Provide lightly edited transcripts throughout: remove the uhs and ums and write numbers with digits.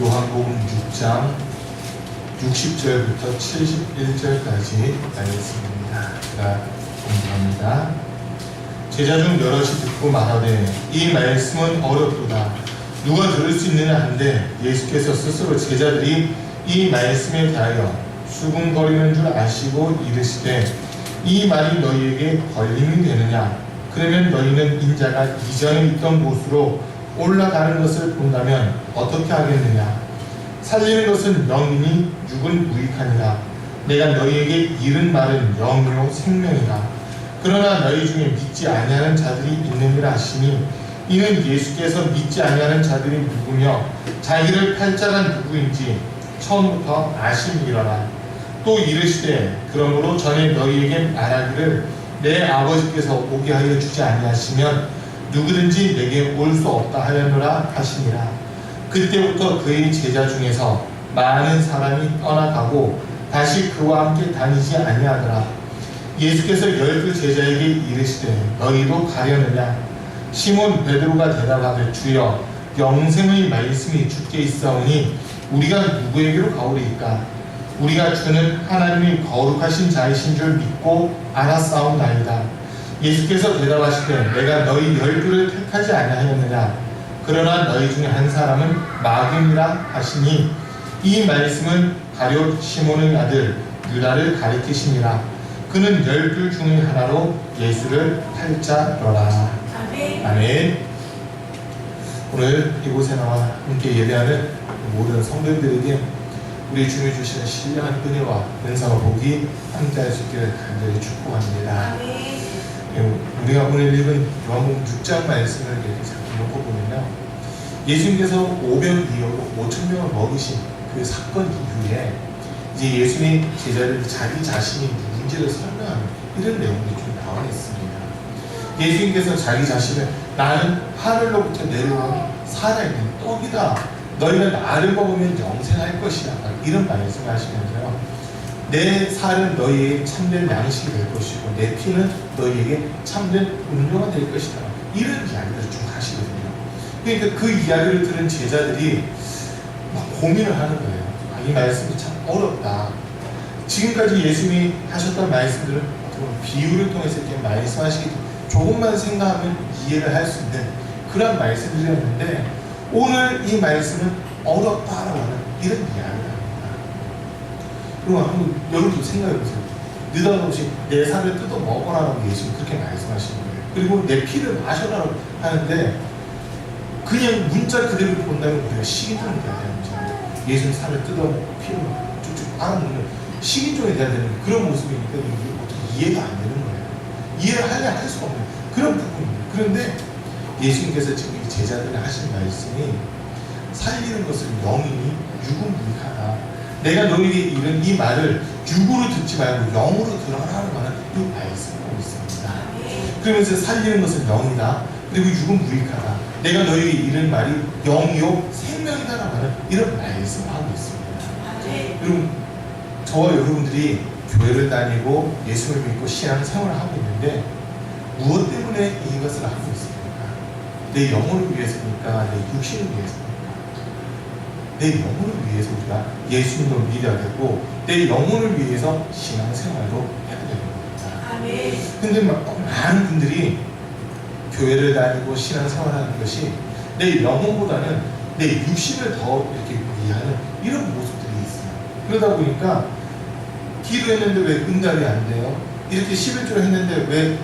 요한복음 6장 60절부터 71절까지 말씀입니다. 제가 공부합니다. 제자 중 여럿이 듣고 말하되 이 말씀은 어렵도다. 누가 들을 수 있느냐 한데 예수께서 스스로 제자들이 이 말씀에 대하여 수군거리는 줄 아시고 이르시되 이 말이 너희에게 걸림이 되느냐? 그러면 너희는 인자가 이전에 있던 곳으로 올라가는 것을 본다면 어떻게 하겠느냐? 살리는 것은 영이니 육은 무익하니라. 내가 너희에게 이른 말은 영이요 생명이라. 그러나 너희 중에 믿지 아니하는 자들이 있느니라 하시니 이는 예수께서 믿지 아니하는 자들이 누구며 자기를 팔 자가 누구인지 처음부터 아심이라라. 또 이르시되 그러므로 전에 너희에게 말하기를 내 아버지께서 오게 하여 주지 아니하시면 누구든지 내게 올 수 없다 하였노라 하시니라. 그때부터 그의 제자 중에서 많은 사람이 떠나가고 다시 그와 함께 다니지 아니하더라. 예수께서 12 제자에게 이르시되 너희도 가려느냐? 시몬 베드로가 대답하되 주여 영생의 말씀이 주께 있사오니 우리가 누구에게로 가오리이까? 우리가 주는 하나님이 거룩하신 자이신 줄 믿고 알았사옵나이다. 예수께서 대답하시되 내가 너희 12를 택하지 아니하였느냐? 그러나 너희 중에 한 사람은 마귀니라 하시니 이 말씀은 가룟 시몬의 아들 유다를 가리키시니라. 그는 12 중의 하나로 예수를 팔 자더라. 아멘. 오늘 이곳에 나와 함께 예배하는 모든 성도들에게 우리 주님이 주시는 신령한 은혜와 은사와 복이 함께할 수 있기를 간절히 축복합니다. 우리가 오늘 읽은 요한복음 6장 말씀을 이렇게 놓고 보면요, 예수님께서 500 5,000명을 먹으신 그 사건 이후에 이제 예수님 제자들이 자기 자신이 누군지를 설명하는 이런 내용들이 좀 나와 있습니다. 예수님께서 자기 자신을 나는 하늘로부터 내려온 살아있는 떡이다. 너희는 나를 먹으면 영생할 것이다. 이런 말씀하시면서요, 내 살은 너희에게 참된 양식이 될 것이고 내 피는 너희에게 참된 음료가 될 것이다. 이런 이야기를 좀 하시거든요. 그러니까 그 이야기를 들은 제자들이 막 고민을 하는 거예요. 이 말씀이 참 어렵다. 지금까지 예수님이 하셨던 말씀들은 비유를 통해서 이렇게 말씀하시기 조금만 생각하면 이해를 할 수 있는 그런 말씀들이었는데 오늘 이 말씀은 어렵다라고 하는 이런 이야기를 합니다. 그럼 한번 여러분도 생각해보세요. 느닷없이 내 살을 뜯어 먹어라라고 예수님 그렇게 말씀하시는 거예요. 그리고 내 피를 마셔라라고 하는데 그냥 문자 그대로 본다면 우리가 식인종이 돼야 되는 거죠. 예수님 살을 뜯어 피를 쭉쭉 빨아먹는 식인종이 돼야 되는 그런 모습이니까 이게 어떻게 이해가 안 되는 거예요. 이해를 하려 할 수가 없는 그런 부분입니다. 그런데 예수님께서 지금 이 제자들이 하신 말씀이 살리는 것은 영이니 육은 무익하다. 내가 너희에게 이른 이 말을 육으로 듣지 말고 영으로 들어라라고 하는 이 말씀을 하고 있습니다. 그러면서 살리는 것은 영이다. 그리고 육은 무익하다. 내가 너희에게 이른 말이 영이요 생명이다라고 하는 이런 말씀을 하고 있습니다. 여러분, 저와 여러분들이 교회를 다니고 예수를 믿고 신앙 생활을 하고 있는데 무엇 때문에 이것을 하고 있습니까? 내 영혼을 위해서니까? 내 육신을 위해서니까? 내 영혼을 위해서 우리가 예수님을 믿어야 되고 내 영혼을 위해서 신앙생활도 해야 되는 겁니다. 근데 많은 분들이 교회를 다니고 신앙생활하는 것이 내 영혼보다는 내 육신을 더 이렇게 위하는 이런 모습들이 있어요. 그러다 보니까 기도했는데 왜 응답이 안 돼요? 이렇게 11조를 했는데 왜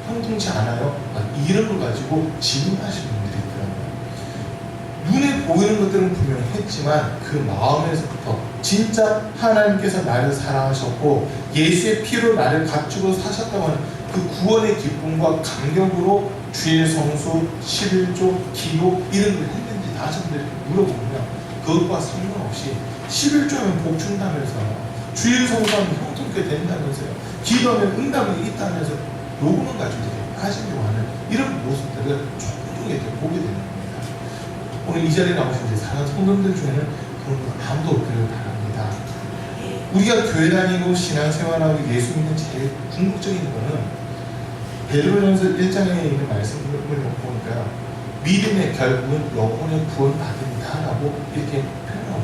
형통치 않아요? 이런 걸 가지고 질문하시는 분들이 있더라고요. 눈에 보이는 것들은 분명히 했지만 그 마음에서부터 진짜 하나님께서 나를 사랑하셨고 예수의 피로 나를 값주고 사셨다고 하는 그 구원의 기쁨과 감격으로 주의 성수, 11조, 기도 이런 걸 했는지 나중에 물어보면 그것과 상관없이 11조면 복 준다면서요. 주의 성수하면 형통케 된다면서요. 기도하면 응답이 있다면서 요구만 가지고 하시려고 하는 이런 모습들을 조금 이렇게 보게 되는 겁니다. 오늘 이 자리에 나오신 사랑하는 성도들 중에는 그런 분 아무도 없기를 바랍니다. 우리가 교회 다니고 신앙생활하고 예수 믿는 제일 궁극적인 거는 베드로전서 1장에 있는 말씀을 보니까요, 믿음의 결국은 영혼의 구원받음이다 라고 이렇게 표현하고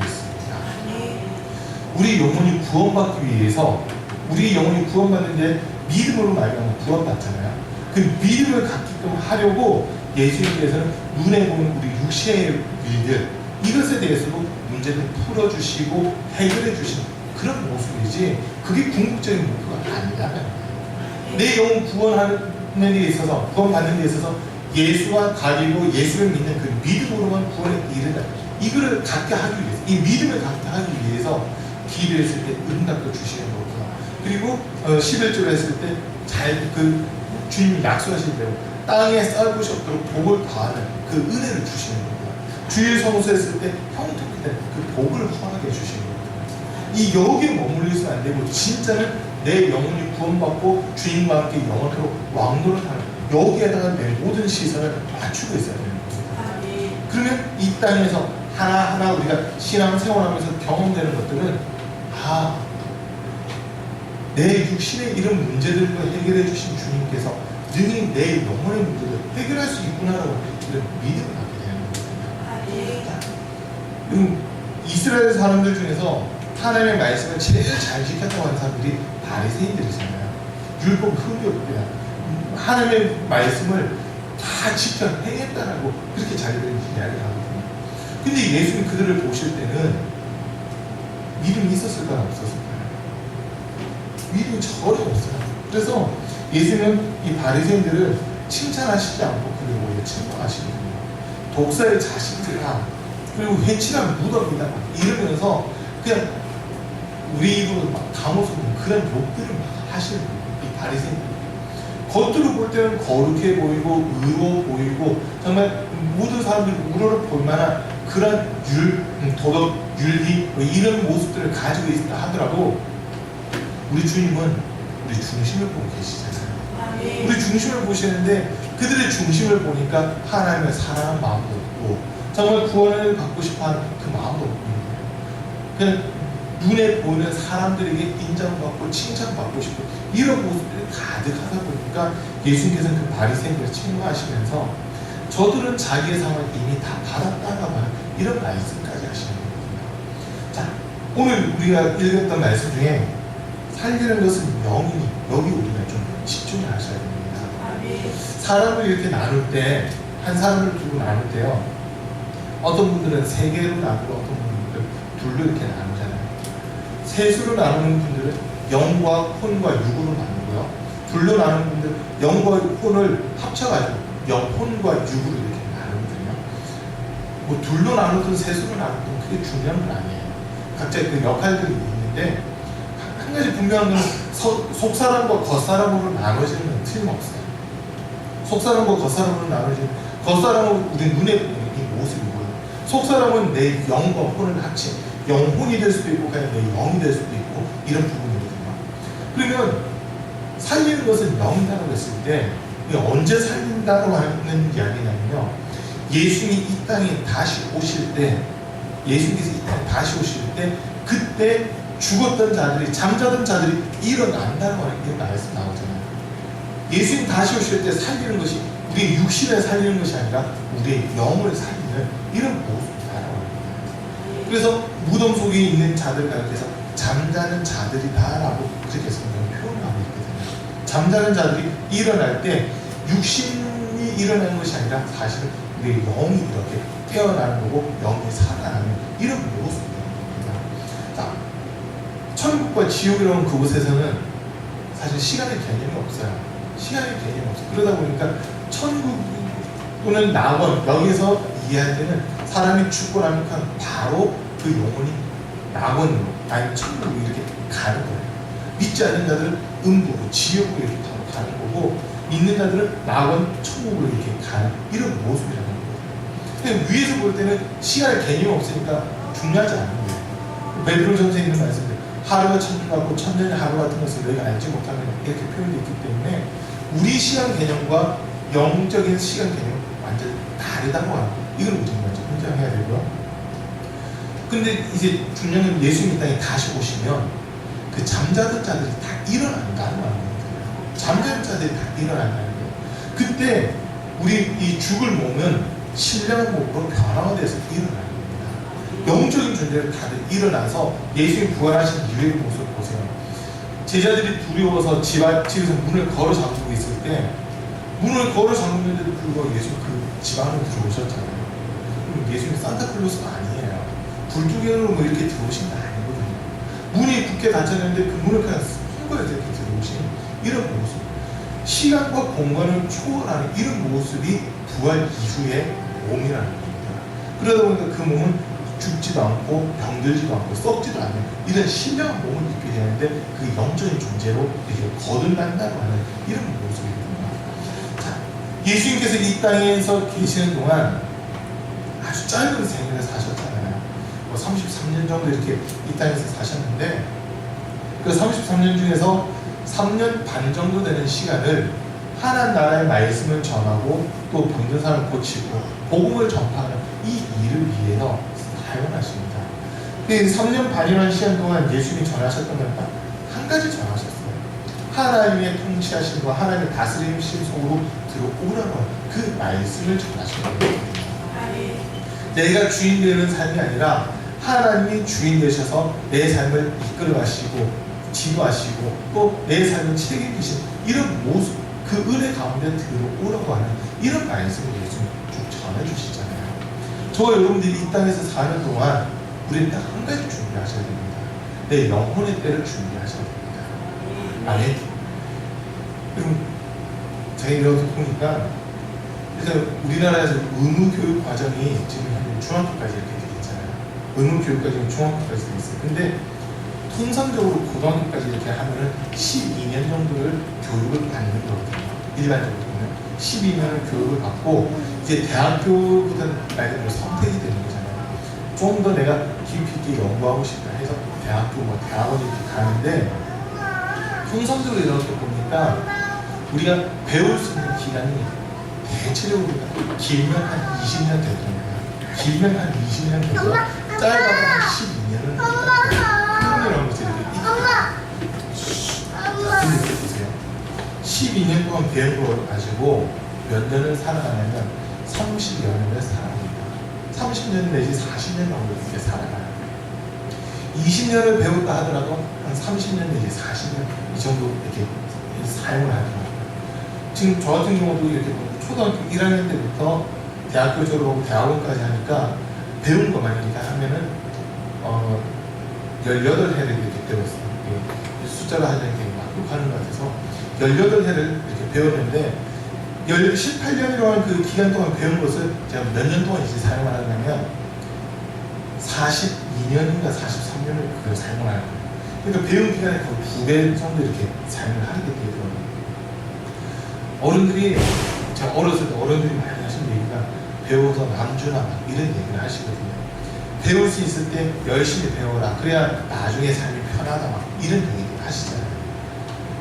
우리 영혼이 구원받기 위해서 우리 영혼이 구원받는데 믿음으로 말미암아 구원받잖아요. 그 믿음을 갖게끔 하려고 예수님께서는 눈에 보는 우리 육신의 일들 이것에 대해서도 문제를 풀어주시고 해결해 주시는 그런 모습이지 그게 궁극적인 목표가 아니라는 거예요. 내 영혼 구원하는 데 있어서 구원받는 데 있어서 예수와 가리고 예수를 믿는 그 믿음으로만 구원에 이르다. 이거를 갖게 하기 위해서 이 믿음을 갖게 하기 위해서 기도했을 때 응답도 주시는 거구나. 그리고 11절 했을 때 잘 그 주님 약속하신 대로 땅에 쌀 곳이 없도록 복을 더하는 그 은혜를 주시는 거구나. 주의 성소했을 때 형통케 된 그 복을 허하게 해주시는 거구나. 이 여기에 머물러서는 안 되고 진짜는 내 영혼이 구원받고 주님과 함께 영원토록 왕노릇하는 여기에다가 내 모든 시선을 맞추고 있어야 되는 겁니다. 그러면 이 땅에서 하나하나 우리가 신앙생활하면서 경험되는 것들은 내 육신의 이런 문제들을 해결해 주신 주님께서 능히 내 영혼의 문제를 해결할 수 있구나라고 이런 믿음을 갖게 되는 겁니다. 그럼 이스라엘 사람들 중에서 하나님의 말씀을 제일 잘 지켰다고 하는 사람들이 바리새인들이잖아요. 율법 흠이 없대요. 하나님의 말씀을 다 지켜 행했다라고 그렇게 자기들이 이야기를 하거든요. 근데 예수님 그들을 보실 때는 믿음이 있었을까요? 없었을까요? 믿음이 전혀 없어요. 그래서 예수님은 이 바리새인들을 칭찬하시지 않고 그를 오히려 책망하시거든요. 독사의 자식들아, 그리고 회칠한 무덤이다 이러면서 그냥 우리 입으로 막 감옥으로 그런 욕들을 막 하시는 거예요. 이 바리새인들. 겉으로 볼 때는 거룩해 보이고 의로워 보이고 정말 모든 사람들이 우러러 볼 만한 그런 도덕, 윤리 이런 모습들을 가지고 있다 하더라도 우리 주님은 우리 중심을 보고 계시잖아요. 우리 중심을 보시는데 그들의 중심을 보니까 하나님을 사랑하는 마음도 없고 정말 구원을 받고 싶어하는 그 마음도 없는 거예요. 그냥 눈에 보이는 사람들에게 인정받고 칭찬받고 싶고 이런 모습들이 가득하다 보니까 예수님께서는 그 바리새인들을 책망하시면서 저들은 자기의 상을 이미 다 받았다고 하는 이런 말씀까지 하시는 겁니다. 자, 오늘 우리가 읽었던 말씀 중에 살리는 것은 영이니 여기 우리가 좀 집중을 하셔야 됩니다. 사람을 이렇게 나눌 때 한 사람을 두고 나눌 때요 어떤 분들은 세 개로 나누고 어떤 분들은 둘로 이렇게 나누잖아요. 셋으로 나누는 분들은 영과 혼과 육으로 나누고요. 둘로 나누는 분들은 영과 혼을 합쳐가지고 영, 혼과 육으로 이렇게 나누거든요. 뭐 둘로 나누든 셋으로 나누든 그게 중요한 건 아니에요. 각자의 그 역할들이 있는데 한 가지 분명한 건 속사람과 겉사람으로 나눠지는 건 틀림없어요. 속사람과 겉사람으로 나눠지는 겉사람은 우리 눈에 보이는 이 모습이고요. 속사람은 내 영과 혼을 합친 영혼이 될 수도 있고 그냥 내 영이 될 수도 있고 이런 부분이거든요. 그러면 살리는 것은 영이라고 했을 때 언제 살린다고 하는 이야기냐면요. 예수님이 이 땅에 다시 오실 때 예수님께서 이 땅에 다시 오실 때 그때 죽었던 자들이 잠자던 자들이 일어난다고 하는 게 말씀 나오잖아요. 예수님 다시 오실 때 살리는 것이 우리의 육신을 살리는 것이 아니라 우리의 영을 살리는 이런 모습이다라고 합니다. 그래서 무덤 속에 있는 자들 가운데서 잠자는 자들이다라고 그렇게 성경은 표현하고 있거든요. 잠자는 자들이 일어날 때 육신이 일어나는 것이 아니라 사실은 우리의 영이 이렇게 깨어나는 거고 영이 살아나는 이런 모습입니다. 자, 천국과 지옥이라는 그곳에서는 사실 시간의 개념이 없어요. 시간의 개념이 없어요. 그러다 보니까 천국 또는 낙원 여기서 이해할 때는 사람이 죽고 나니까 바로 그 영혼이 낙원으로 아니면 천국으로 이렇게 가는 거예요. 믿지 않는 자들은 음부로 지옥으로 이렇게 가는 거고 믿는 자들은 낙원 천국으로 이렇게 가는 이런 모습이라는 거예요. 근데 위에서 볼 때는 시간의 개념이 없으니까 중요하지 않은 거예요. 베드로전서에 있는 말씀들 하루가 천년 같고 천년이 하루 같은 것을 너희가 알지 못하는 이렇게 표현되어 있기 때문에 우리 시간 개념과 영적인 시간 개념은 완전히 다르다고 하는 거예요. 이걸 우리가 먼저 인정해야 되고요. 근데 이제 중요한 건 예수님 이 땅에 다시 오시면 그 잠자던 자들이 다 일어난다는 거예요. 잠자던 자들이 다 일어난다는 거예요. 그때 우리 이 죽을 몸은 신령한 몸으로 변화가 돼서 일어나는 겁니다. 영적인 존재로 다들 일어나서 예수님 부활하신 이후의 모습을 보세요. 제자들이 두려워서 집에서 문을 걸어 잠그고 있을 때 문을 걸어 잠그는데도 불구하고 예수님 그 집 안으로 들어오셨잖아요. 그럼 예수님 산타클로스가 아니에요. 불두개로 뭐 이렇게 들어오신 게 아니거든요. 문이 굳게 닫혔는데 그 문을 그냥 손거에서 이렇게 들어오신 이런 모습, 시간과 공간을 초월하는 이런 모습이 부활 이후의 몸이라는 겁니다. 그러다 보니까 그 몸은 죽지도 않고 병들지도 않고 썩지도 않는 이런 신령한 몸을 입게 되는데 그 영적인 존재로 이렇게 거듭난다고 하는 이런 모습입니다. 자, 예수님께서 이 땅에서 계시는 동안 아주 짧은 생애를 사셨잖아요. 33년 정도 이렇게 이 땅에서 사셨는데 그 33년 중에서 3년 반 정도 되는 시간을 하나님 나라의 말씀을 전하고 또 병든 사람을 고치고 복음을 전파하는 이 일을 위해서 사용하십니다. 그 3년 반이라는 시간 동안 예수님이 전하셨던 건 딱 한 가지 전하셨어요. 하나님의 통치하심과 하나님의 다스림심 속으로 들어오라는 그 말씀을 전하셨던 거거든요. 내가 주인 되는 삶이 아니라 하나님이 주인 되셔서 내 삶을 이끌어 가시고 지도하시고 또 내 삶을 책임지신 이런 모습, 그 은혜 가운데 들어오라고 하는 이런 말씀을 예수님 쭉 전해주시잖아요. 저와 여러분들이 이 땅에서 사는 동안 우리는 딱 한 가지 준비하셔야 됩니다. 내 영혼의 때를 준비하셔야 됩니다. 아멘. 그럼 제가 이렇게 보니까 일단 우리나라에서 의무교육 과정이 지금 중학교까지 이렇게 되어 있잖아요. 의무교육까지 중학교까지 되어 있어요. 근데 통상적으로 고등학교까지 이렇게 하면은 12년 정도를 교육을 받는 거거든요. 일반적으로 보면 12년을 교육을 받고 이제 대학교부터는 말 그대로 선택이 되는 거잖아요. 좀 더 내가 깊이 있게 연구하고 싶다 해서 대학교 뭐 대학원 이렇게 가는데 통상적으로 이렇게 보니까 우리가 배울 수 있는 기간이 대체적으로 길면 한 20년 되거든요. 길면 한 20년 되고 짧아도 한 12년은 흥미라는 것을 이렇게 보세요. 12년 동안 배운 걸 가지고 몇 년을 살아가냐면 30년을 살아갑니다. 30년 내지 40년 정도 이렇게 살아가요. 20년을 배웠다 하더라도 한 30년 내지 40년 이 정도 이렇게 사용을 하더라고요. 지금 저 같은 경우도 이렇게 초등학교 1학년 때부터 대학교 졸업하고 대학원까지 하니까 배운 것만 이렇게 하면은 18회를 이렇게 배웠어요. 숫자를 하려니까 막 욕하는 것 같아서 18회를 이렇게 배웠는데 18년이라는 그 기간 동안 배운 것을 제가 몇 년 동안 이제 사용을 하냐면 42년인가 43년을 그걸 사용을 하는 거예요. 그러니까 배운 기간에 거의 2배 정도 이렇게 사용을 하게 되더라고요. 어른들이, 제가 어렸을 때 어른들이 많이 하시는 얘기가 배워서 남주나 막 이런 얘기를 하시거든요. 배울 수 있을 때 열심히 배워라. 그래야 나중에 삶이 편하다 막 이런 얘기를 하시잖아요.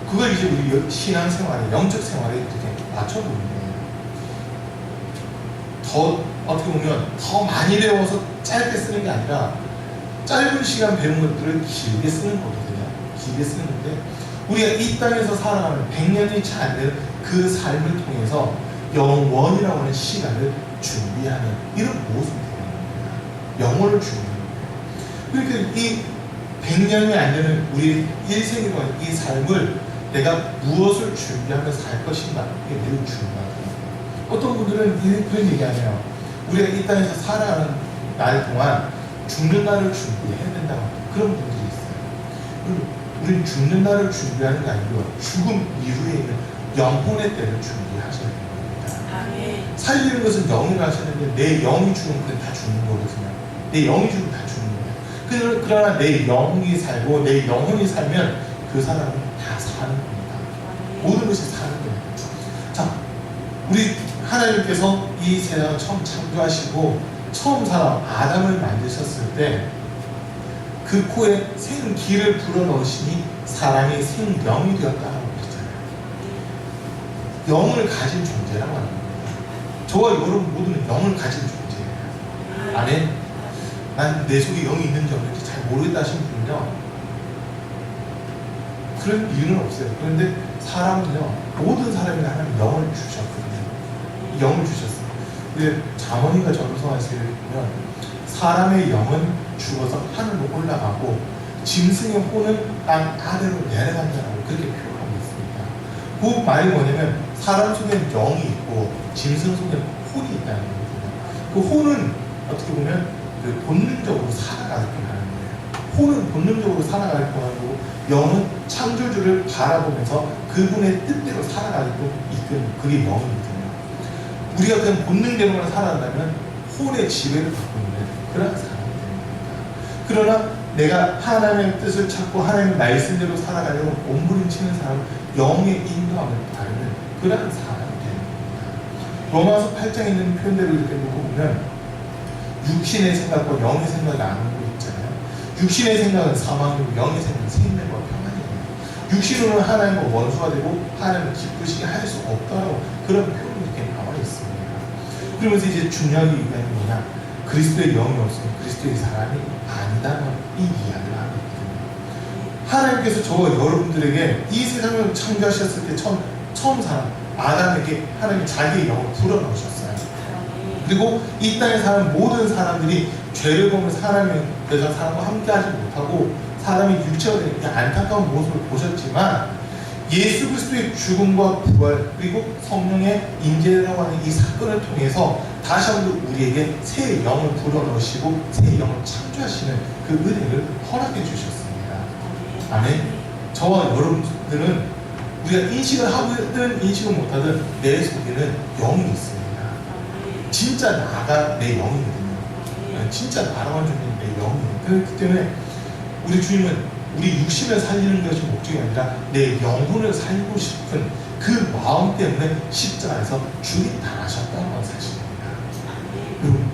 그걸 이제 우리 신앙생활에, 영적 생활에 이렇게 맞춰보는 거예요. 더 어떻게 보면 더 많이 배워서 짧게 쓰는 게 아니라 짧은 시간 배운 것들을 길게 쓰는 거거든요. 길게 쓰는 건데 우리가 이 땅에서 살아가는 100년이 채 안 되는 그 삶을 통해서 영원이라고 하는 시간을 준비하는 이런 모습이 되는 겁니다. 영혼을 준비하는 거예요. 그러니까 이 100년이 안 되는 우리 일생이라고 하는 이 삶을 내가 무엇을 준비하면서 살 것인가, 이게 매우 중요하거든요. 어떤 분들은 그런 얘기 안 해요. 우리가 이 땅에서 살아가는 날 동안 죽는 날을 준비해야 된다고 그런 분들이 있어요. 우리는 죽는 날을 준비하는 게 아니고 죽음 이후에 있는 영혼의 때를 준비하셔야 됩니다. 살리는 것은 영이라 하셨는데 내 영이 죽으면 그건 다 죽는 거거든요. 내 영이 죽으면 다 죽는 거예요. 그러나 내 영이 살고 내 영혼이 살면 그 사람은 다 사는 겁니다. 모든 것이 사는 거예요. 자, 우리 하나님께서 이 세상을 처음 창조하시고 처음 사람 아담을 만드셨을 때 그 코에 생기를 불어넣으시니 사람이 생명이 되었다라고 그랬잖아요. 영을 가진 존재라고 하는 겁니다. 저와 여러분 모두는 영을 가진 존재예요. 아멘. 난 내 속에 영이 있는지 없는지 잘 모르겠다 하시는 분은요, 그런 이유는 없어요. 그런데 사람은요, 모든 사람이 하나님 영을 주셨거든요. 영을 주셨어요. 근데 자문인가 전도서에서 보면 사람의 영은 죽어서 하늘로 올라가고 짐승의 혼은 땅 아래로 내려간다라고 그렇게 표현하고 있습니다. 그 말이 뭐냐면 사람 속에는 영이 있고 짐승 속에는 혼이 있다는 거거든요. 그 혼은 어떻게 보면 그 본능적으로 살아가게끔 하는 거예요. 혼은 본능적으로 살아가게끔 하고 영은 창조주를 바라보면서 그분의 뜻대로 살아가게끔 이끄는 그게 영이거든요. 우리가 그냥 본능대로만 살아간다면 혼의 지배를 받고 있는 그런 사람이 됩니다. 그러나 내가 하나님의 뜻을 찾고 하나님의 말씀대로 살아가려고 몸부림치는 사람은 영의 인도함을 따르는 그런 사람이 됩니다. 로마서 8장에 있는 표현대로 이렇게 놓고 보면 육신의 생각과 영의 생각이 나누는 거 있잖아요. 육신의 생각은 사망이고 영의 생각은 생명과 평안이에요. 육신으로는 하나님과 원수가 되고 하나님을 기쁘시게 할 수 없다고 그런 표현이 이렇게 나와 있습니다. 그러면서 이제 중요하게 얘기하는 게 뭐냐, 그리스도의 영이 없으면 그리스도의 사람이 아니다는 이 이야기를 하고 있거든요. 하나님께서 저와 여러분들에게 이 세상을 창조하셨을 때 처음 사람 아담에게 하나님이 자기의 영을 불어넣으셨어요. 그리고 이 땅에 사는 모든 사람들이 죄를 범해서 하나님의 대상 사람과 함께하지 못하고 사람이 육체가 되는 안타까운 모습을 보셨지만 예수 그리스도의 죽음과 부활 그리고 성령의 임재라고 하는 이 사건을 통해서 다시 한번 우리에게 새 영을 불어넣으시고 새 영을 창조하시는 그 은혜를 허락해 주셨습니다. 아멘. 저와 여러분들은 우리가 인식을 하든 인식을 못하든 내 속에는 영이 있습니다. 진짜 나가 내 영이거든요. 진짜 나라고 주는 내 영이에요. 그렇기 때문에 우리 주님은 우리 육신을 살리는 것이 목적이 아니라 내 영혼을 살리고 싶은 그 마음 때문에 십자가에서 죽이 당하셨다는 사실입니다. 여러분,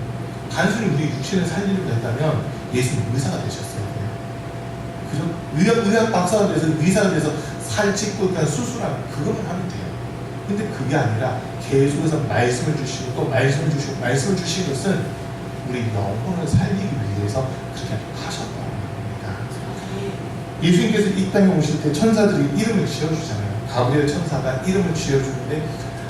단순히 우리 육신을 살리려고 했다면 예수님 의사가 되셨어요. 그죠? 의학 박사가 돼서 의사가 돼서 살 찢고 그냥 수술하면 그것만 하면 돼요. 근데 그게 아니라 계속해서 말씀을 주시고 또 말씀을 주시고 말씀을 주신 것은 우리 영혼을 살리기 위해서 그렇게 하셨다는 겁니다. 예수님께서 이 땅에 오실 때 천사들이 이름을 지어주잖아요. 가브리엘 천사가 이름을 지어주는데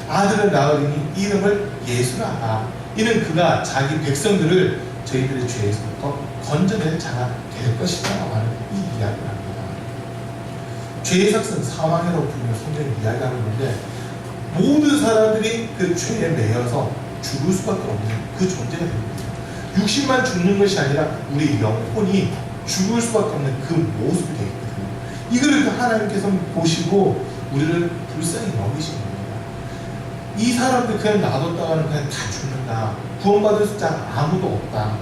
아들을 낳으리니 이름을 예수라 하라. 이는 그가 자기 백성들을 저희들의 죄에서부터 건져낼 자가 될 것이다 하는 이 이야기를 합니다. 죄의 삭은 사망이라고 부르는 성경이 이야기하고 있는데 모든 사람들이 그 죄에 매여서 죽을 수밖에 없는 그 존재가 됩니다. 육신만 죽는 것이 아니라 우리 영혼이 죽을 수밖에 없는 그 모습이 되거든요. 이거를 하나님께서 보시고 우리를 불쌍히 여기시는 겁니다. 이 사람들 그냥 놔뒀다가는 그냥 다 죽는다. 구원받을 자 아무도 없다.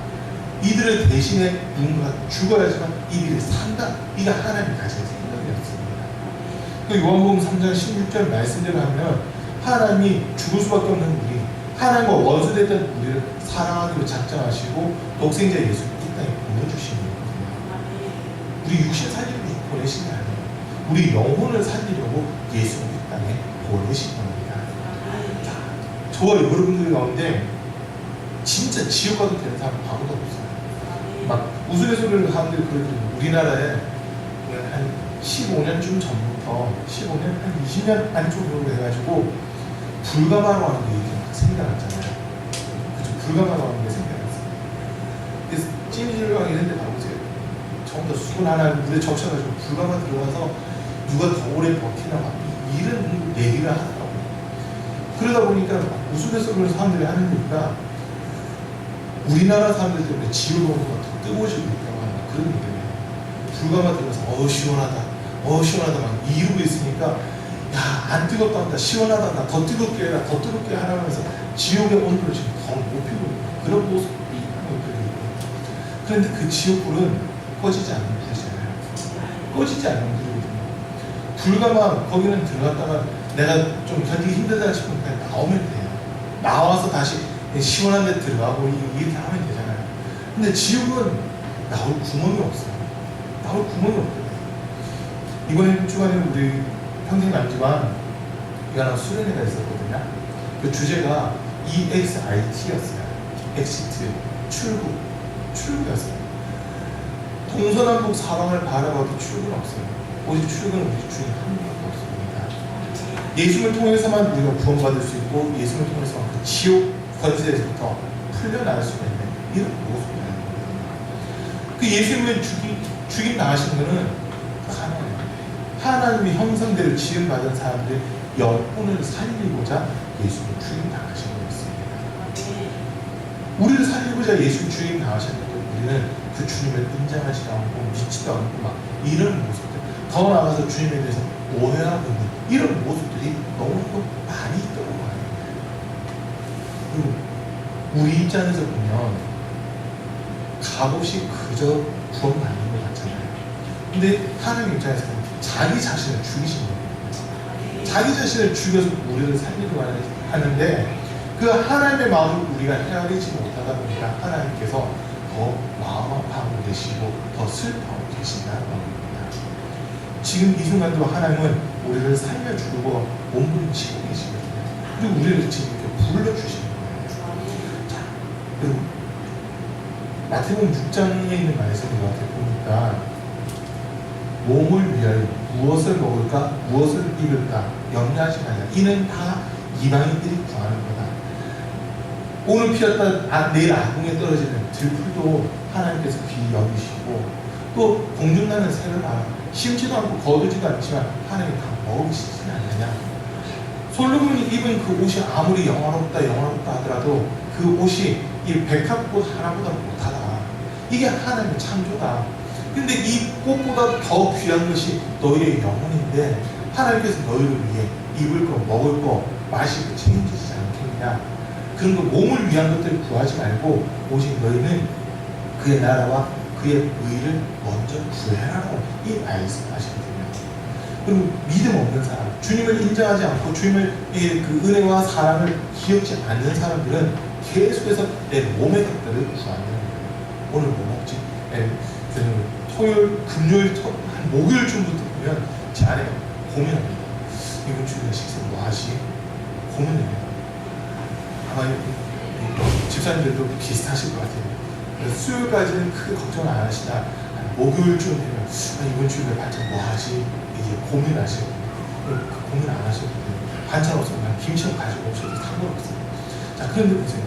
이들을 대신에 누군가 죽어야지만 이들이 산다. 이게 하나님이 가진 생각이었습니다. 그 요한복음 3장 16절 말씀대로 하면 하나님이 죽을 수밖에 없는 우리, 하나님과 원수됐던 우리를 사랑하기로 작정하시고 독생자 예수를 이 땅에 보내주신 거거든요. 우리 육신 살리려고 보내신 게 아니에요. 우리 영혼을 살리려고 예수를 이 땅에 보내신 겁니다. 자, 저와 여러분들 가운데 진짜 지옥 가도 되는 사람 아무도 없어요. 막 우스갯소리를 하는데 그래도 우리나라에 한 15년쯤 전부터 15년, 한 20년 안쪽으로 해가지고 불가마로 하는 게 이렇게 막 생겨났잖아요. 그죠? 불가마로 하는 게 생겨났어요. 그래서 찜질방 이런 데 가보세요. 전부 다 수건 하나 물에 적셔가지고 불가마 들어가서 누가 더 오래 버티나 막 이런 얘기를 하더라고요. 그러다 보니까 우스갯소리를 사람들이 하는 거니까 우리나라 사람들 때문에 지옥 온도가 더 뜨거워지고 있다고 하는 그런 얘기예요. 불가마 들어가서 시원하다 막 이러고 있으니까 야 안 뜨겁다 한다 시원하다 한다 더 뜨겁게 해라 더 뜨겁게 하라면서 지옥의 온도를 지금 더 높이고 있는 그런 모습이 하는 거예요. 그런데 그 지옥불은 꺼지지 않는 불이잖아요. 꺼지지 않는 불이거든요. 불가마 거기는 들어갔다가 내가 좀 견디기 힘들다 싶으면 그냥 나오면 돼요. 나와서 다시 시원한 데 들어가고 이렇게 하면 되잖아요. 근데 지옥은 나올 구멍이 없어요. 나올 구멍이 없거든요. 이번에 주간에 우리 평생 남지만 이거랑 수련회가 있었거든요. 그 주제가 EXIT였어요. 엑시트, 출구였어요. 동서남북 사방을 바라봐도 출구는 없어요. 오직 출구는 우리 주님 한 분밖에 없습니다. 예수님을 통해서만 우리가 구원받을 수 있고 예수님을 통해서만 그 지옥 권세에서부터 풀려날 수 있는 이런 모습이라는 겁니다. 그 예수님을 죽임 당하신 거는 하나님의 형상대로 지음받은 사람들의 영혼을 살리고자 예수님을 죽임 당하신 거였습니다. 우리를 살리고자 예수님 죽임 당하셨는데 우리는 그 주님을 인정하지 않고 믿지도 않고 막 이런 모습들, 더 나아가서 주님에 대해서 오해하고 있는 이런 모습들이 너무너무 많이 있더라고요. 그리고 우리 입장에서 보면 값없이 그저 구원받는 것 같잖아요. 근데 하나님 입장에서는 자기 자신을 죽이신 거예요. 자기 자신을 죽여서 우리를 살리려고 하는데 그 하나님의 마음을 우리가 헤아리지 못하다 보니까 하나님께서 더 마음 아파하고 계시고 더 슬퍼하고 계신다는 겁니다. 지금 이 순간도 하나님은 우리를 살려주고 몸부림치고 계시거든요. 그리고 우리를 지금 이렇게 불러주시는 거예요. 자, 그리고 마태복음 6장에 있는 말씀을 이렇게 보니까 몸을 위하여 무엇을 먹을까 무엇을 입을까 염려하지 말라. 이는 다 이방인들이 구하는 거다. 오늘 피었다 내일 아궁에 떨어지는 들풀도 하나님께서 귀히 여기시고 또 공중나는 새를 심지도 않고 거두지도 않지만 하나님이 다 먹으시지 않느냐. 솔로몬이 입은 그 옷이 아무리 영화롭다 하더라도 그 옷이 이 백합꽃 하나보다 못하다. 이게 하나님의 창조다. 근데 이 꽃보다 더 귀한 것이 너희의 영혼인데 하나님께서 너희를 위해 입을 거, 먹을 거, 마실 거 책임지지 않겠느냐. 그런 거 몸을 위한 것들을 구하지 말고 오직 너희는 그의 나라와 그의 의를 먼저 구해라라고 이 말씀하시거든요. 그리고 믿음 없는 사람, 주님을 인정하지 않고 주님의 그 은혜와 사랑을 기억지 않는 사람들은 계속해서 내 몸의 것들을 구하는 거예요. 오늘 뭐 먹지? 토요일, 금요일, 목요일쯤부터 보면 제 아내가 고민합니다. 이번 주에 식사 뭐 하시? 고민해요. 아마 집사님들도 비슷하실 것 같아요. 수요일까지는 크게 걱정 안 하시다 목요일쯤 되면 이번 주에 반찬 뭐 하지? 이제 고민하시고 고민 안 하시거든요. 반찬 없으면 김치만 가지고 오셔도 상관없어요. 자, 그런데 보세요.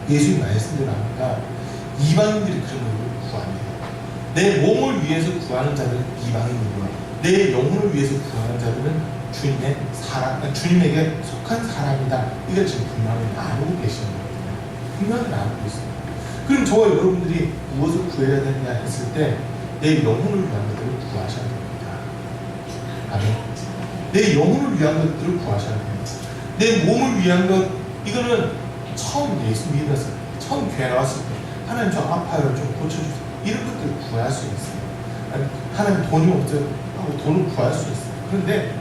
예수님 말씀대로 하니까 이방인들이 그런 걸 구합니다. 내 몸을 위해서 구하는 자들은 이방인이고요. 내 영혼을 위해서 구하는 자들은 주님의 사람, 주님에게 속한 사람이다. 이걸 지금 분명히 나누고 계시는 거거든요. 분명히 나누고 있습니다. 그럼 저와 여러분들이 무엇을 구해야 되느냐 했을 때 내 영혼을 위한 것들을 구하셔야 됩니다. 아멘. 내 영혼을 위한 것들을 구하셔야 됩니다. 내 몸을 위한 것, 이거는 처음 예수 믿었을 때, 처음 교회 나왔을 때 하나님 저 아파요, 좀 고쳐주세요. 이런 것들을 구할 수 있어요. 하나님 돈이 없어요 하고 돈을 구할 수 있어요. 그런데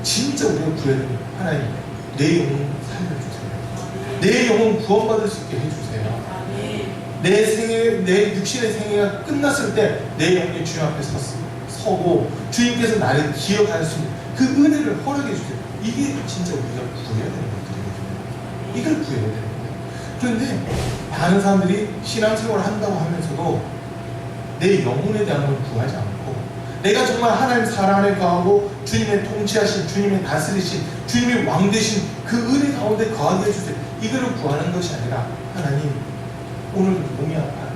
진짜 우리가 구해야 되는 하나님 내 영혼 살려주세요. 내 영혼 구원받을 수 있게 해주세요. 내 생애, 내 육신의 생애가 끝났을 때 내 영혼이 주님 앞에 서고 주님께서 나를 기억할 수 있는 그 은혜를 허락해 주세요. 이게 진짜 우리가 구해야 되는 것들이거든요. 이걸 구해야 되는 거예요. 그런데 많은 사람들이 신앙생활을 한다고 하면서도 내 영혼에 대한 걸 구하지 않고 내가 정말 하나님 사랑 안에 거하고 주님의 통치하신, 주님의 다스리신, 주님의 왕 되신 그 은혜 가운데 거하게 해주세요. 이거를 구하는 것이 아니라 하나님 오늘 몸이 아파요.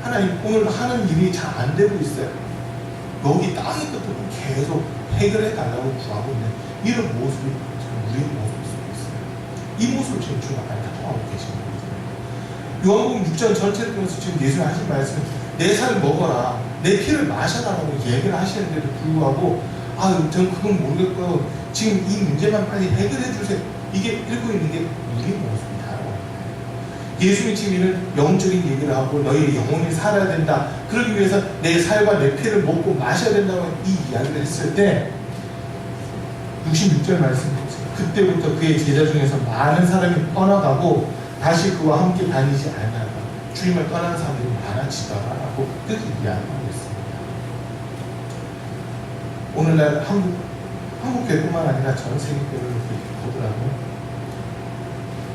하나님 오늘 하는 일이 잘 안 되고 있어요. 여기 땅의 것들은 계속 해결해 달라고 구하고 있는 이런 모습이 지금 우리의 모습일 수도 있어요. 이 모습을 지금 주님 앞에 나타나고 계시는 거거든요. 요한복음 6장 전체를 통해서 지금 예수님 하신 말씀은 내 살 먹어라, 내 피를 마셔라라고 얘기를 하시는데도 불구하고 전 그건 모르겠고 지금 이 문제만 빨리 해결해 주세요. 이게 읽고 있는 게 우리의 모습이다. 예수님이 지금 이런 영적인 얘기를 하고 너희 영혼이 살아야 된다. 그러기 위해서 내 살과 내 피를 먹고 마셔야 된다고 이 이야기를 했을 때 66절 말씀 보세요. 그때부터 그의 제자 중에서 많은 사람이 떠나가고 다시 그와 함께 다니지 않았다. 주님을 떠나는 사람들이 많아지더라라고 그렇게 이야기하고 있습니다. 오늘날 한국 교회뿐만 아니라 전 세계 교회를 보더라도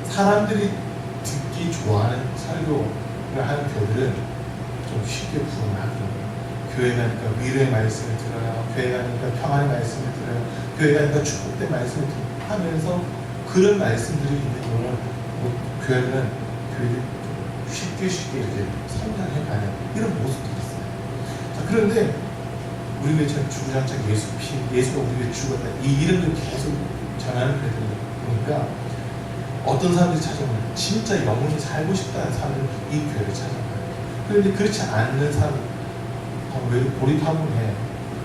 사람들이 듣기 좋아하는 설교를 하는 교회들은 좀 쉽게 부흥을 하거든요. 교회 가니까 위로의 말씀을 들어요. 교회 가니까 평안의 말씀을 들어요. 교회 가니까 축복된 말씀을 하면서 그런 말씀들이 있는 거는 교회들은 쉽게 이렇게 성장해 가는 이런 그런데 우리 교회처럼 주구장창 예수 피, 예수가 우리 교회 죽었다 이 이름을 계속 전하는 데들 보니까 어떤 사람들이 찾아오면 진짜 영혼이 살고 싶다는 사람은 이 교회를 찾아가요. 그런데 그렇지 않는 사람은 왜 고립하고 해.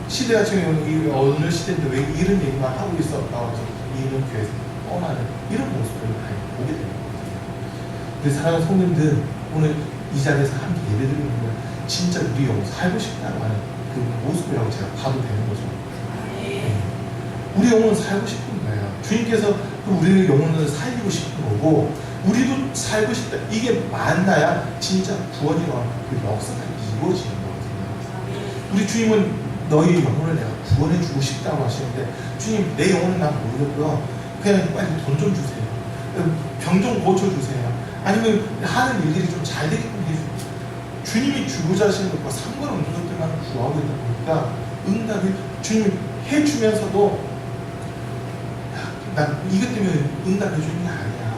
시대가 지금 이 어느 시대인데 왜 이런 얘기만 하고 있어? 나와서 이런 교회에서 떠나는 이런 모습을 많이 보게 되는 거거든요. 근데 사랑하는 성도님들 오늘 이 자리에서 함께 예배드리는 건 진짜 우리 영혼 살고 싶다고 하는 그 모습이라고 제가 봐도 되는 거죠. 우리 영혼은 살고 싶은 거예요. 주님께서 우리의 영혼을 살리고 싶은 거고 우리도 살고 싶다. 이게 맞나야 진짜 구원이라는 그 역사가 이루어지는 거거든요. 우리 주님은 너희 영혼을 내가 구원해주고 싶다고 하시는데 주님 내 영혼은 난 모르겠고요. 그냥 빨리 돈 좀 주세요. 병 좀 고쳐주세요. 아니면 하는 일들이 좀 잘 되게끔 해주세요. 주님이 주고자 하시는 것과 상관없는 것들만 구하고 있다 보니까 응답이 주님 해주면서도 난 이것 때문에 응답해주는 게 아니야.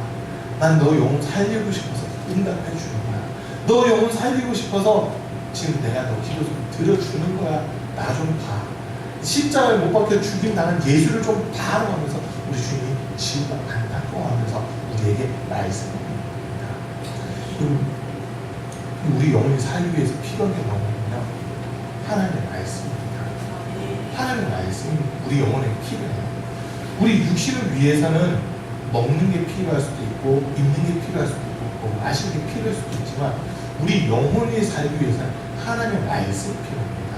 난 너 영혼 살리고 싶어서 응답해주는 거야. 너 영혼 살리고 싶어서 지금 내가 너 기도 좀 들어주는 거야. 나 좀 봐. 십자가에 못 박혀 죽임 당한 예수를 좀 봐라고 하면서 우리 주님이 지우가 안타까워 하면서 우리에게 말씀합니다. 우리 영혼이 살기 위해서 필요한 게 뭐냐면요. 하나님의 말씀입니다. 하나님의 말씀이 우리 영혼에게 필요해요. 우리 육신을 위해서는 먹는 게 필요할 수도 있고 입는 게 필요할 수도 있고 뭐 마시는 게 필요할 수도 있지만 우리 영혼이 살기 위해서는 하나님의 말씀이 필요합니다.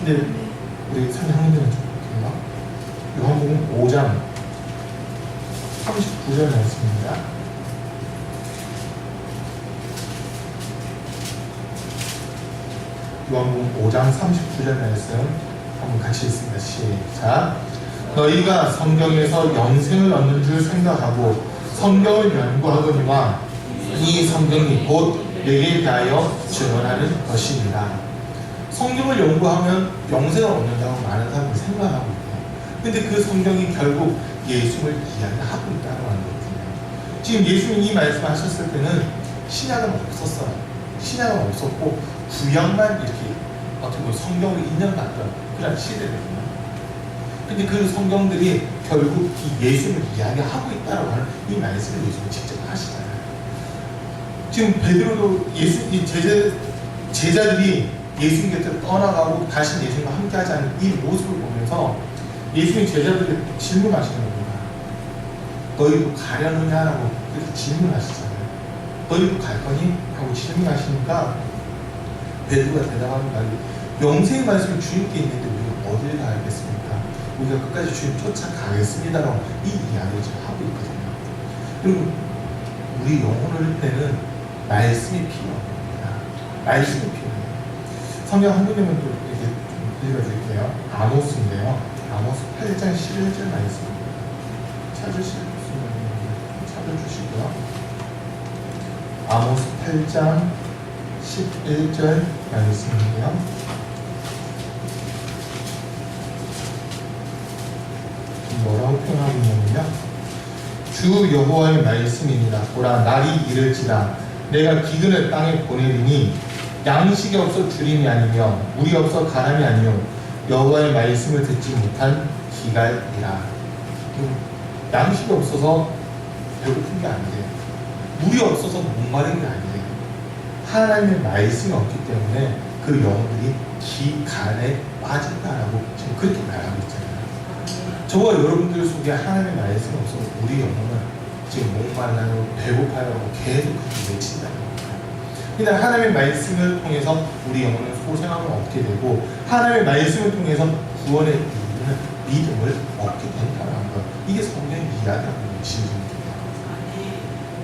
근데 우리 성경을 좀 볼게요. 요한복음 5장 39절 말씀입니다. 요한복음 5장 39절 말씀 한번 같이 읽습니다. 시작. 너희가 성경에서 영생을 얻는 줄 생각하고 성경을 연구하거니와 이 성경이 곧 내게 대하여 증언하는 것입니다. 성경을 연구하면 영생을 얻는다고 많은 사람들이 생각하고 있대요. 근데 그 성경이 결국 예수를 이야기하고 있다고 하는 거거든요. 지금 예수님이 이 말씀을 하셨을 때는 신약은 없었어요. 신약은 없었고 구약만 이렇게 어떻게 보면 성경을 인정받던 그런 시대거든요. 근데 그 성경들이 결국 이 예수를 이야기하고 있다고 하는 이 말씀을 예수님이 직접 하시잖아요. 지금 베드로도 이 제자들이 예수님 곁에 떠나가고 다시 예수님과 함께하지 않는 이 모습을 보면서 예수님 제자들에게 질문하시는 겁니다. 너희도 가려느냐라고 그렇게 질문하시잖아요. 너희도 갈 거니? 하고 질문하시니까 베드로가 대답하는 말이 영생의 말씀이 주님께 있는데 우리가 어딜 가야겠습니까? 우리가 끝까지 주님 쫓아가겠습니다라고 이 이야기를 지금 하고 있거든요. 그리고 우리 영혼을 때는 말씀이 필요합니다. 말씀이 필요해요. 성경 한 군데만 또 이렇게 좀 읽어드릴게요. 아모스인데요. 아모스 8장 11절 말씀 찾으시면 찾아주시고요. 아모스 8장 11절 말씀인데요. 뭐라고 표현하고 있냐면요. 주 여호와의 말씀이니라. 보라 날이 이를지라 내가 기근을 땅에 보내리니 양식이 없어 주림이 아니며 물이 없어 가람이 아니요 여호와의 말씀을 듣지 못한 기갈이라. 양식이 없어서 배고픈 게 아니에요. 물이 없어서 목마른 게 아니에요. 하나님의 말씀이 없기 때문에 그 영혼들이 기간에 빠진다라고 지금 그렇게 말하고 있잖아요. 저와 여러분들 속에 하나님의 말씀이 없어서 우리 영혼은 지금 목말라고 배고파요라고 계속 그렇게 외친다는 겁니다. 그러니까 하나님의 말씀을 통해서 우리 영혼은 소생함을 얻게 되고 하나님의 말씀을 통해서 구원에 이르는 믿음을 얻게 된다는 것. 이게 성경이 이야기하고 있는 진리입니다.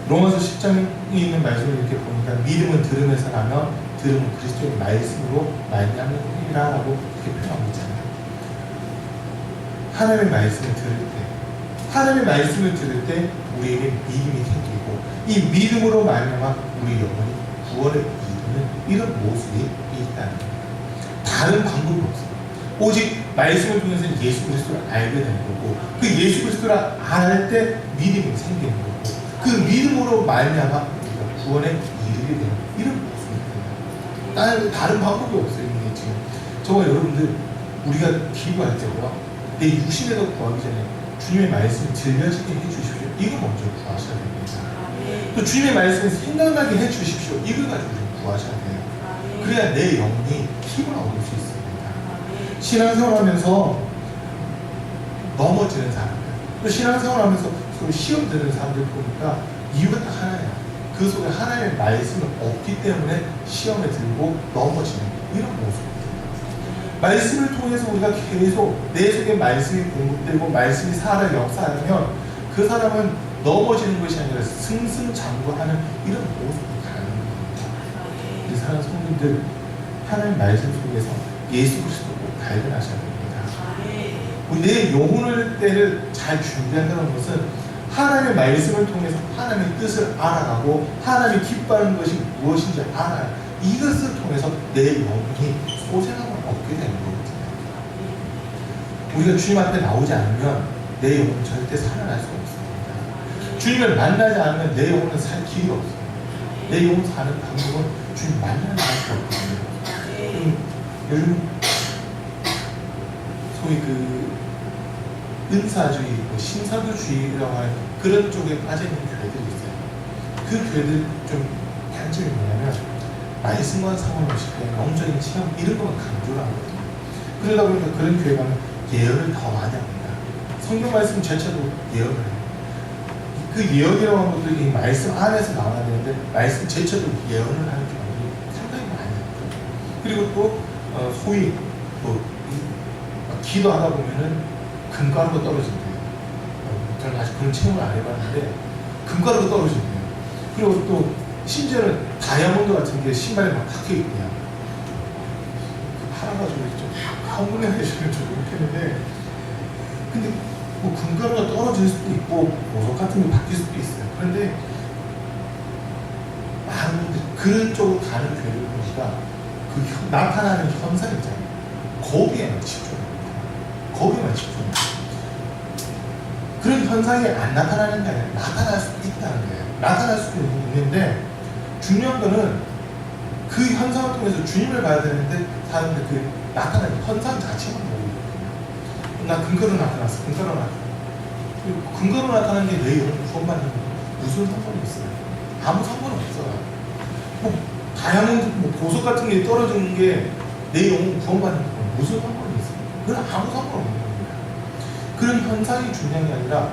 로마서 10장에 있는 말씀을 이렇게 보니까 믿음은 들음에서 나며 들음은 그리스도의 말씀으로 말미암음이라고 이렇게 표현하고 있잖아요. 하나님의 말씀을 들을 때, 하나님의 말씀을 들을 때 우리에게 믿음이 생기고 이 믿음으로 말미암아 우리 영혼이 구원을 이루는 이런 모습이 있다는 겁니다. 다른 방법이 없어요. 오직 말씀을 통해서 예수 그리스도를 알게 되는 거고 그 예수 그리스도를 알 때 믿음이 생기는 거고 그 믿음으로 말미암아 우리가 구원에 이르게 되는 이런 모습입니다. 다른 방법이 없어요. 이게 지금 저와 여러분들 우리가 기도할 때고요, 내 육신에서 구하기 전에 주님의 말씀을 들려지게 해주십시오. 이거 먼저 구하셔야 됩니다. 또 주님의 말씀을 생각나게 해주십시오. 이걸 가지고 구하셔야 돼요. 그래야 내 영혼이 힘을 얻을 수 있습니다. 신앙생활하면서 넘어지는 사람들, 또 신앙생활하면서 시험 드는 사람들 보니까 이유가 딱 하나예요. 그 속에 하나님의 말씀은 없기 때문에 시험에 들고 넘어지는 이런 모습입니다. 말씀을 통해서 우리가 계속 내 속에 말씀이 공급되고 말씀이 살아 역사하면 그 사람은 넘어지는 것이 아니라 승승장구하는 이런 모습을 가는 겁니다. 우리 사랑하는 성도님들, 하나님 말씀 속에서 예수 그리스도를 꼭 발견하셔야 됩니다. 우리 내 영혼을 때를 잘 준비한다는 것은 하나님의 말씀을 통해서 하나님의 뜻을 알아가고 하나님이 기뻐하는 것이 무엇인지 알아요. 이것을 통해서 내 영혼이 소생함을 얻게 되는 거거든요. 우리가 주님 앞에 나오지 않으면 내 영혼은 절대 살아날 수 없습니다. 주님을 만나지 않으면 내 영혼은 살 길이 없어요. 내 영혼 사는 방법은 주님 만나는 것밖에 없거든요. 요즘 소위 그 은사주의, 신사도주의라고 하는 그런 쪽에 빠져있는 교회들이 있어요. 그 교회들 좀 단점이 뭐냐면 말씀과 상관없이 그냥 영적인 체험 이런 것만 강조를 하거든요. 그러다 보니까 그런 교회 가면 예언을 더 많이 합니다. 성경 말씀 자체도 예언을 해요. 그 예언이라고 하는 것들이 말씀 안에서 나와야 되는데 말씀 자체도 예언을 하는 경우들이 상당히 많이 있거든요. 그리고 또 소위 또 기도하다 보면은 금가루가 떨어진대요. 저는 아직 그런 체험을 안 해봤는데 금가루가 떨어진대요. 그리고 또 심지어는 다이아몬드 같은 게 신발에 막 박혀있대요. 팔아가지고 좀 흥분해 계시면 좀 그렇겠는데, 근데 뭐 금가루가 떨어질 수도 있고 보석 같은 게 바뀔 수도 있어요. 그런데 많은 분들이 그런 쪽으로 가는 교회를 보니까 그 나타나는 현상 있잖아요. 거기에만 집중합니다. 거기에만 집중합니다. 그런 현상이 안 나타나는 게 아니라 나타날 수도 있다는 거예요. 나타날 수도 있는데 중요한 거는 그 현상을 통해서 주님을 봐야 되는데 사람들 그 나타나는 현상 자체만 보고 있거든요. 나 근거로 나타났어. 근거로 나타났어. 근거로 나타나는 게 내 영혼을 구원받는 거 무슨 상관이 있어요? 아무 상관 없어요. 뭐 다이아몬드, 뭐 보석 같은 게 떨어지는 게 내 영혼 구원받는 거 무슨 상관이 있어요? 그건 아무 상관 없는 겁니다. 그런 현상이 중요한 게 아니라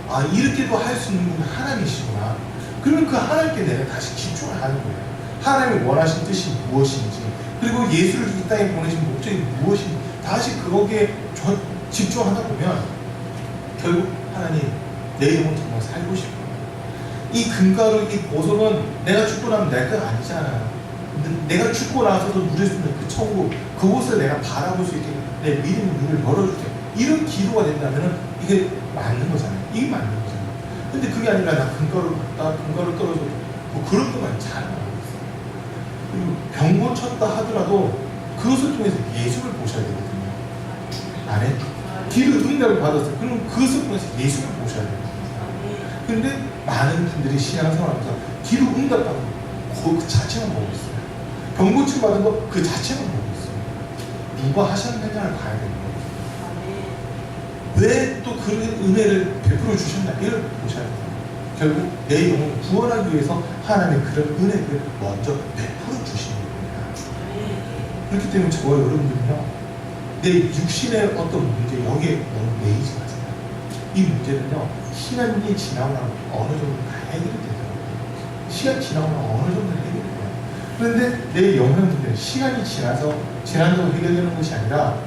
아 이렇게도 할 수 있는 분이 하나님이시구나. 그러면 그 하나님께 내가 다시 집중을 하는 거예요. 하나님이 원하신 뜻이 무엇인지, 그리고 예수를 이 땅에 보내신 목적이 무엇인지 다시 거기에 집중하다 보면 결국 하나님 내 영혼 정말 살고 싶어요. 이 금가루, 이 보석은 내가 죽고 나면 내 것 아니잖아요. 내가 죽고 나서도 누릴 수 있는 그 천국, 그곳을 내가 바라볼 수 있게 내 믿음의 눈을 열어주세요. 이런 기도가 된다면 이게 맞는 거잖아요. 이게 맞는 거잖아요. 근데 그게 아니라 나 금가루 봤다, 금가루 떨어져, 뭐 그런 것만 잘 나오고 있어요. 그리고 병 고쳤다 하더라도 그것을 통해서 예수를 보셔야 되거든요. 안에 기도 응답을 받았어요. 그럼 그것을 통해서 예수를 보셔야 됩니다. 그런데 많은 분들이 신앙생활하면서 기도 응답받은 그 자체만 보고 있어요. 병 고침 받은 거 그 자체만 보고 있어요. 누가 하셨는지를 봐야 되는 거예요. 왜 또 그런 은혜를 베풀어 주셨나 이걸 보셔야 돼요. 결국 내 영혼을 구원하기 위해서 하나님의 그런 은혜를 먼저 베풀어 주시는 겁니다. 그렇기 때문에 저와 여러분들은요, 내 육신의 어떤 문제 여기에 너무 매이지 마세요. 이 문제는요 시간이 지나고 나면 어느 정도 다 해결이 되더라고요. 시간 지나고 나면 어느 정도 해결이 돼요. 그런데 내 영혼의 문제는 시간이 지난다고 해결되는 것이 아니라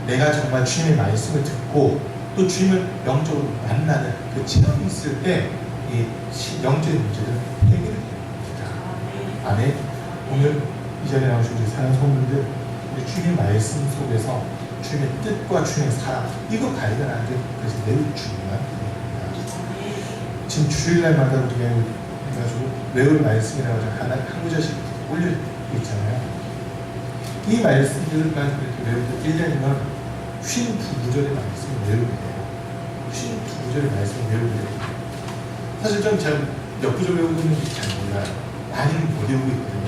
내가 정말 주님의 말씀을 듣고 또 주님을 영적으로 만나는 그 체험이 있을 때 이 영적인 문제들은 해결이 됩니다. 아멘. 오늘 이 자리에 나오신 우리 사랑하는 성도들, 우리 주님의 말씀 속에서 주님의 뜻과 주님의 사랑, 이거 발견하는 게 그래서 매우 중요한 일입니다. 지금 주일날마다 우리가 해가지고 외울 말씀이라고 한 구절씩 올려있고 있잖아요. 이 말씀들만 그렇게 외울 때 1년이면 52구절의 말씀을 외우게 돼요. 52구절의 말씀을 외우게 돼요. 사실 좀 잘 몇 구절 외우고 있는지 잘 몰라요. 많이는 못 외우고 있거든요.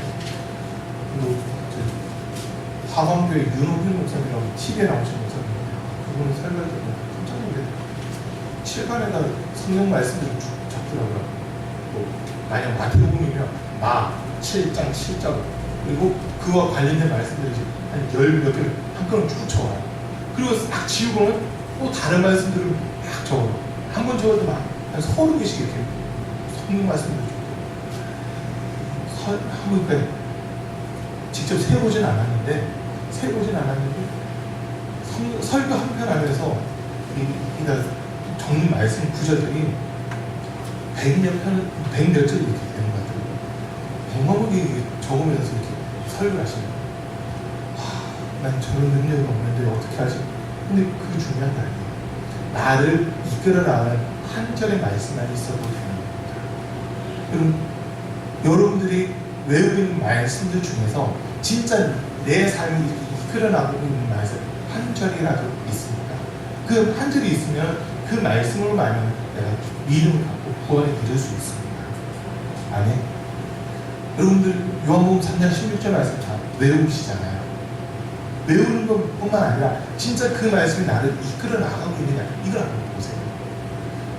화광교회 윤호필 목사님이라고 TV에 나오신 목사님이에요. 그분은 설교를 듣고 깜짝 놀랐어요. 칠판에다 성경 말씀을 쭉 적더라고요. 만약 마태복음이면 마 7장 7장 그리고 그와 관련된 말씀들이 한 열 몇 개를 한 건을 쭉 적어요. 그리고 싹 지우고는 또 다른 말씀들을 딱 적어요. 한 번 적어도 한 30개씩 이렇게 성경 말씀을 한번 직접 세보진 않았는데 설교 한 편 안에서 정리 말씀 구절들이 100몇 절이 이렇게 되는 것 같아요. 어마어마하게 적으면서 이렇게 설교를 하시는 거예요. 난 저런 능력이 없는데 어떻게 하지? 근데 그게 중요한 게 아니에요. 나를 이끌어 나가는 한 절의 말씀만 있어도 되는 겁니다. 여러분들이 외우고 있는 말씀들 중에서 진짜 내 삶을 이끌어 나가고 있는 말씀 한 절이라도 있습니까? 그 한 절이 있으면 그 말씀으로만 내가 믿음을 갖고 구원을 이룰 수 있습니다. 아멘. 여러분들 요한복음 3장 16절 말씀 다 외우시잖아요. 외우는 것뿐만 아니라 진짜 그 말씀이 나를 이끌어 나가고 있느냐 이걸 한번 보세요.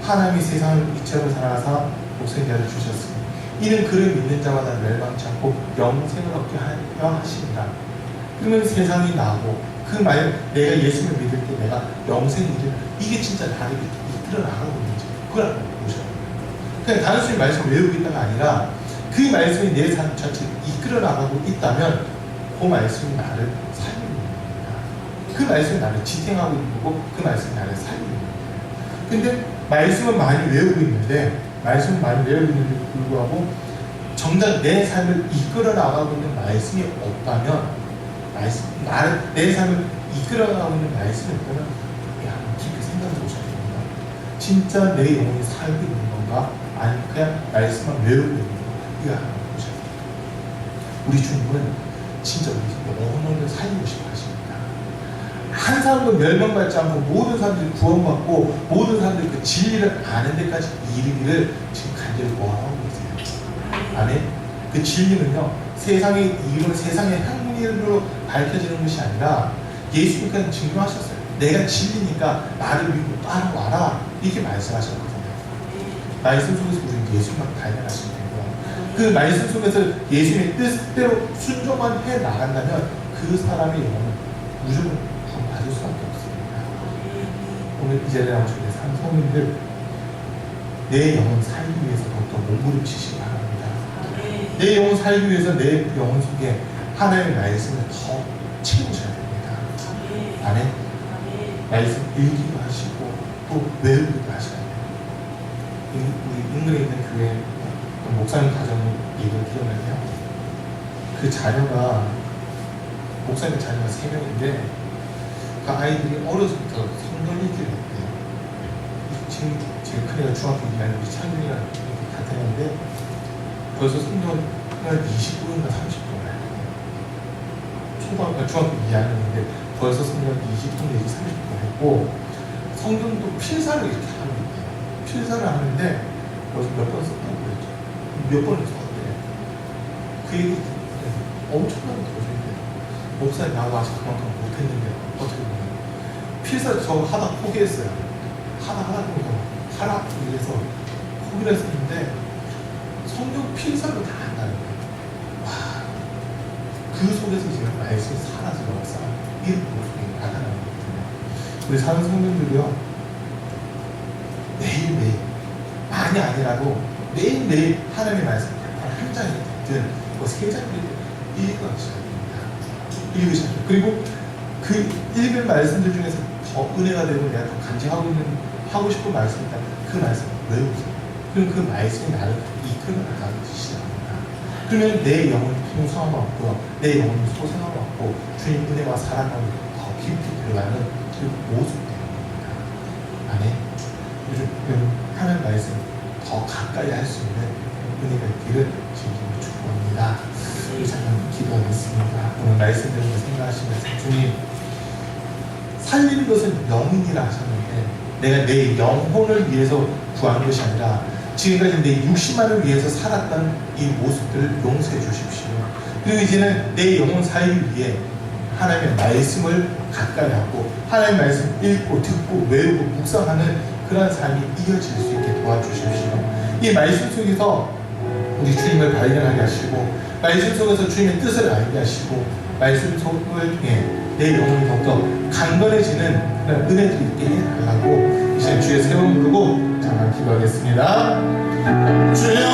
하나님이 세상을 이처럼 사랑하사 독생자를 주셨으니 이는 그를 믿는 자마다 멸망치 않고 영생을 얻게 하려 하십니다. 그러면 세상이 나고 그 말 내가 예수를 믿을 때 내가 영생을 이루는 이게 진짜 나를 이끌어 나가고 있는지 그걸 한번 보셔야 돼요. 그냥 단순히 말씀을 외우고 있다가 아니라 그 말씀이 내 삶 자체를 이끌어 나가고 있다면 그 말씀이 나를 살리는 겁니다. 그 말씀이 나를 지탱하고 있는 거고 그 말씀이 나를 살리는 거예요. 근데 말씀은 많이 외우고 있는데 불구하고 정작 내 삶을 이끌어 나가고 있는 말씀이 없다면 내 삶을 이끌어 나가고 있는 말씀이 없다면 한번 깊이 생각해 보셔야 됩니다. 진짜 내 영혼이 살고 있는 건가? 아니면 그냥 말씀만 외우고 있는 건가? 이거 한번 보셔야 됩니다. 우리 주님은 진짜 우리 영혼을 살리고 싶어 하십니다. 한 사람도 멸망받지 않고 모든 사람들이 구원받고 모든 사람들이 그 진리를 아는 데까지 이르기를 지금 간절히 원하고 계세요. 아멘. 그 진리는요 세상의 이론, 세상의 향리로 밝혀지는 것이 아니라 예수님께서 증명하셨어요. 내가 진리니까 나를 믿고 따라와라 이렇게 말씀하셨거든요. 말씀 속에서 우리는 예수님만 발견하시면 되고요. 그 말씀 속에서 예수님의 뜻대로 순종만 해 나간다면 그 사람의 영혼은 무조건 구원받을 수밖에 없습니다. 오늘 이 자리에 나오신 성도님들 내 영혼 살기 위해서 더욱더 몸부림치시기 바랍니다. 내 영혼 살기 위해서 내 영혼 속에 하나님의 말씀을 더 채우셔야 됩니다. 아멘. 말씀 읽기도 하시고 또 외우기도 하셔야 돼요. 우리 인근에 있는 교회 목사님 가정 얘기를 들으면요, 그 자녀가 목사님 자녀가 3명인데 그 아이들이 어려서부터 성경 읽기를 했대요. 지금 제일 큰 애가 중학교 2학년, 우리 창균이랑 같은 애인데 벌써 성경을 29분인가 30분을 했대요. 중학교 2학년인데 벌써 성경을 20분 내지 30분 했고 성경도 필사를 이렇게 하는 거예요. 필사를 하는데 벌써 몇 번 썼다고 그랬죠. 몇 번을 썼대. 그 얘기 엄청나게 들어주는데 목사님 나도 아직 그만큼 못했는데 어떻게 보면 필사 저거 하다 포기했어요. 하다 보니까 하라 이래서 포기를 했었는데 성경 필사를 다 한다는 거예요. 와, 그 속에서 지금 말씀이 사라지는 역사 이런 모습이 나타나는 거거든요. 우리 사는 성도들이요 매일매일 많이 아니라도 매일매일 하나님의 말씀 한 장이 됐든 뭐 3장이 읽어주셔야 됩니다. 읽으셔야 돼요. 그리고 그 읽은 말씀들 중에서 더 은혜가 되고 내가 더 하고 싶은 말씀이 있다면 그 말씀을 외우세요. 그럼 그 말씀이 나를 이끌어 나가기 시작합니다. 그러면 내 영혼이 풍성함 얻고요, 내 영혼이 소생함 얻고 주님 은혜와 사랑을 더 깊이 들어가는 그 모습이 되는 겁니다. 아멘. 요즘 하나님 말씀 더 가까이 할 수 있는 은혜가 있기를 진심으로 축복합니다. 우리 잠깐 기도하겠습니다. 오늘 말씀 들으면서 생각하시면서 주님 살리는 것은 영이라 하셨는데 내가 내 영혼을 위해서 구하는 것이 아니라 지금까지 내 육신만을 위해서 살았던 이 모습들을 용서해 주십시오. 그리고 이제는 내 영혼 살기 위해 하나님의 말씀을 가까이 하고 하나님의 말씀 읽고 듣고 외우고 묵상하는 그런 삶이 이어질 수 있게 도와주십시오. 이 말씀 속에서 우리 주님을 발견하게 하시고 말씀 속에서 주님의 뜻을 알게 하시고 말씀 속을 통해 내 영혼이 더욱더 강건해지는 그런 은혜들이 있게 해달라고 이제 주의 세움 부르고 잠깐 기도하겠습니다. 주여